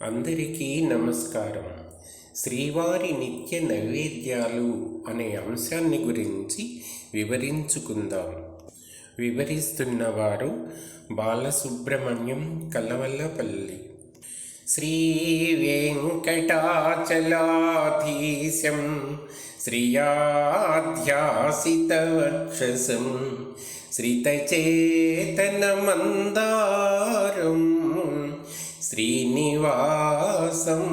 అందరికీ నమస్కారం. శ్రీవారి నిత్య నైవేద్యాలు అనే అంశాన్ని గురించి వివరించుకుందాం. వివరిస్తున్నవారు బాలసుబ్రహ్మణ్యం కల్లవల్లపల్లి. శ్రీ వెంకటాచలాధీశం శ్రియాధ్యాసితవక్షసం శ్రితచేతనమందారం శ్రీనివాసం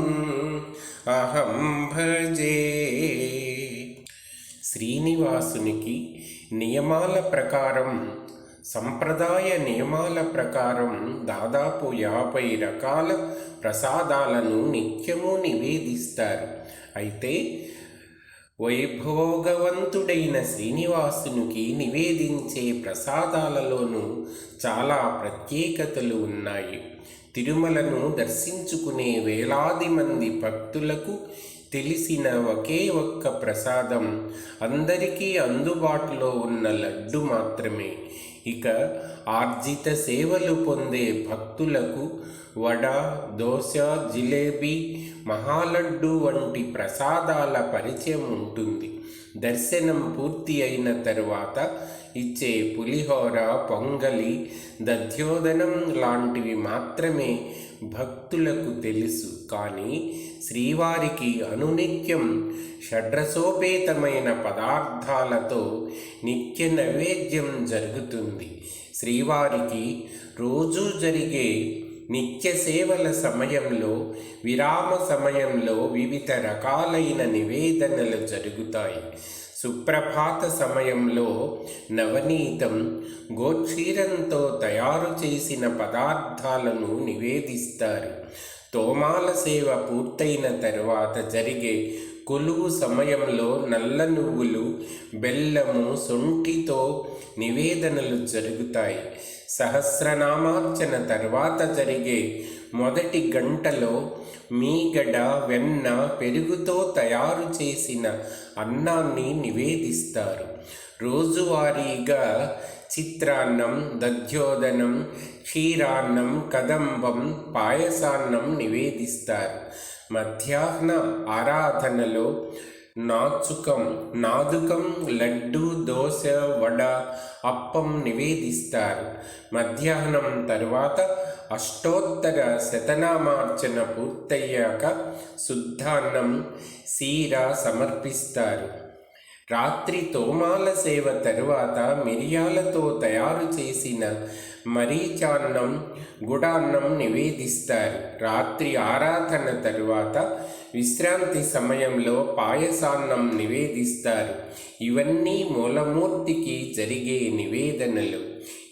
అహం భజే. శ్రీనివాసునికి నియమాల ప్రకారం, సంప్రదాయ నియమాల ప్రకారం దాదాపు 50 రకాల ప్రసాదాలను నిత్యము నివేదిస్తారు. అయితే వైభోగవంతుడైన శ్రీనివాసునికి నివేదించే ప్రసాదాలలోనూ చాలా ప్రత్యేకతలు ఉన్నాయి. తిరుమలను దర్శించుకునే వేలాది మంది భక్తులకు తెలిసిన ఒకే ఒక్క ప్రసాదం, అందరికీ అందుబాటులో ఉన్న లడ్డు మాత్రమే. ఇక ఆర్జిత సేవలు పొందే భక్తులకు వడ, దోశ, జిలేబీ, మహాలడ్డు వంటి ప్రసాదాల పరిచయం ఉంటుంది. దర్శనం పూర్తి అయిన తరువాత ఇచ్చే పులిహోర, పొంగలి, దధ్యోదనం లాంటివి మాత్రమే భక్తులకు తెలుసు. కానీ శ్రీవారికి అనునిత్యం షడ్రసోపేతమైన పదార్థాలతో నిత్య నైవేద్యం జరుగుతుంది. శ్రీవారికి రోజు జరిగే నిత్య సేవల సమయంలో, విరామ సమయంలో వివిధ రకాలైన నివేదనలు జరుగుతాయి. సుప్రభాత సమయంలో నవనీతం, గోక్షీరంతో తయారు చేసిన పదార్థాలను నివేదిస్తారు. తోమాల సేవ పూర్తయిన తరువాత జరిగే కొలువు సమయంలో నల్ల నువ్వులు, బెల్లము, శొంఠితో నివేదనలు జరుగుతాయి. సహస్రనామార్చన తర్వాత జరిగే మొదటి గంటలో మీగడ, వెన్న, పెరుగుతో తయారు చేసిన అన్నాన్ని నివేదిస్తారు. రోజువారీగా చిత్రాన్నం, దధ్యోదనం, క్షీరాన్నం, కదంబం, పాయసాన్నం నివేదిస్తారు. మధ్యాహ్న ఆరాధనలో నాదుకం, లడ్డు, దోశ, వడ, అప్పం నివేదిస్తారు. మధ్యాహ్నం తరువాత అష్టోత్తర శతనామార్చన పూర్తయ్యాక శుద్ధాన్నం, సీర సమర్పిస్తారు. రాత్రి తోమాల సేవ తరువాత మిరియాలతో తయారు చేసిన మరీచాన్నం, గుడాన్నం నివేదిస్తారు. రాత్రి ఆరాధన తరువాత విశ్రాంతి సమయంలో పాయసాన్నం నివేదిస్తారు. ఇవన్నీ మూలమూర్తికి జరిగే నివేదనలు.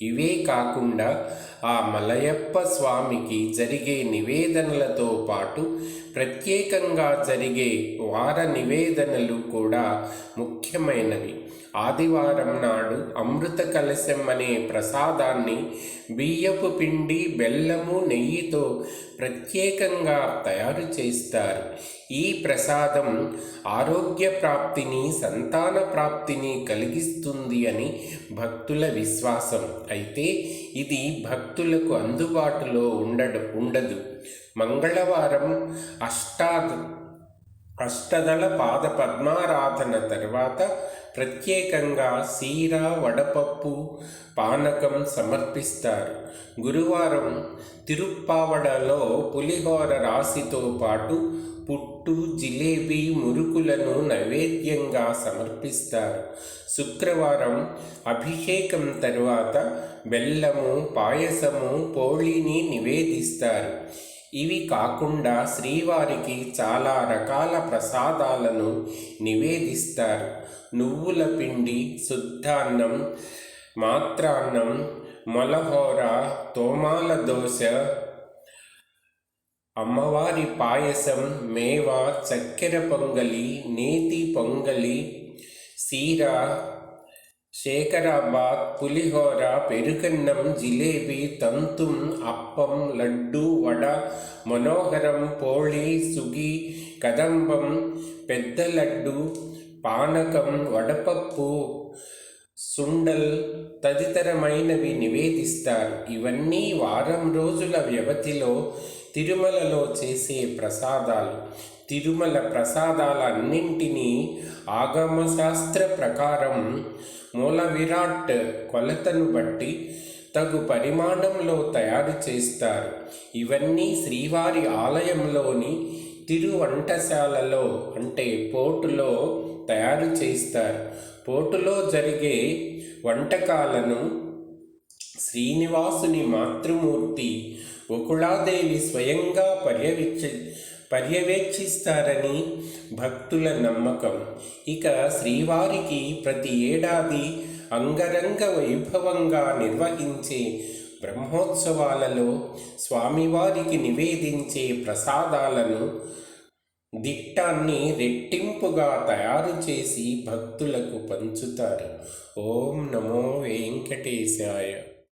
ఇవే కాకుండా ఆ మలయప్ప స్వామికి జరిగే నివేదనలతో పాటు ప్రత్యేకంగా జరిగే వార నివేదనలు కూడా ముఖ్యమైనవి. ఆదివారం నాడు అమృత కలశం అనే ప్రసాదాన్ని బియ్యపు పిండి, బెల్లము, నెయ్యితో ప్రత్యేకంగా తయారు చేస్తారు. ఈ ప్రసాదం ఆరోగ్య ప్రాప్తిని, సంతాన ప్రాప్తిని కలిగిస్తుంది అని భక్తుల విశ్వాసం. అయితే ఇది భక్తులకు అందుబాటులో ఉండదు. మంగళవారం అష్టదళ పాద పద్మారాధన తర్వాత ప్రత్యేకంగా సీర, వడపప్పు, పానకం సమర్పిస్తారు. గురువారం తిరుప్పావడలో పులిహోర రాశితో పాటు పుట్టు, జిలేబీ, మురుకులను నైవేద్యంగా సమర్పిస్తారు. శుక్రవారం అభిషేకం తరువాత బెల్లము, పాయసము, పోళిని నివేదిస్తారు. ఇవి కాకుండా శ్రీవారికి చాలా రకాల ప్రసాదాలను నివేదిస్తారు. నువ్వుల పిండి, శుద్ధాన్నం, మాత్రాన్నం, మొలహోర, తోమాల దోశ, అమ్మవారి పాయసం, మేవ, చక్కెర పొంగలి, నేతి పొంగలి, సీర, శేఖరాబాద్, పులిహోర, పెరుగన్నం, జిలేబీ, తంతుం, అప్పం, లడ్డు, వడ, మనోహరం, పోళి, సుగి, కదంబం, పెద్ద లడ్డు, పానకం, వడపప్పు, సుండల్ తదితరమైనవి నివేదిస్తారు. ఇవన్నీ వారం రోజుల వ్యవధిలో తిరుమలలో చేసే ప్రసాదాలు. తిరుమల ప్రసాదాలన్నింటినీ ఆగమశాస్త్ర ప్రకారం మూల విరాట్ కొలతను బట్టి తగు పరిమాణంలో తయారు చేస్తారు. ఇవన్నీ శ్రీవారి ఆలయంలోని తిరువంటశాలలో అంటే పోటులో తయారు చేస్తారు. పోటులో జరిగే వంటకాలను శ్రీనివాసుని మాతృమూర్తి వకుళాదేవి స్వయంగా పర్యవేక్షిస్తారని భక్తుల నమ్మకం. ఇక శ్రీవారికి ప్రతి ఏడాది అంగరంగ వైభవంగా నిర్వహించే బ్రహ్మోత్సవాలలో స్వామివారికి నివేదించే ప్రసాదాలను దిట్టాన్ని రెట్టింపుగా తయారు చేసి భక్తులకు పంచుతారు. ఓం నమో వెంకటేశాయ.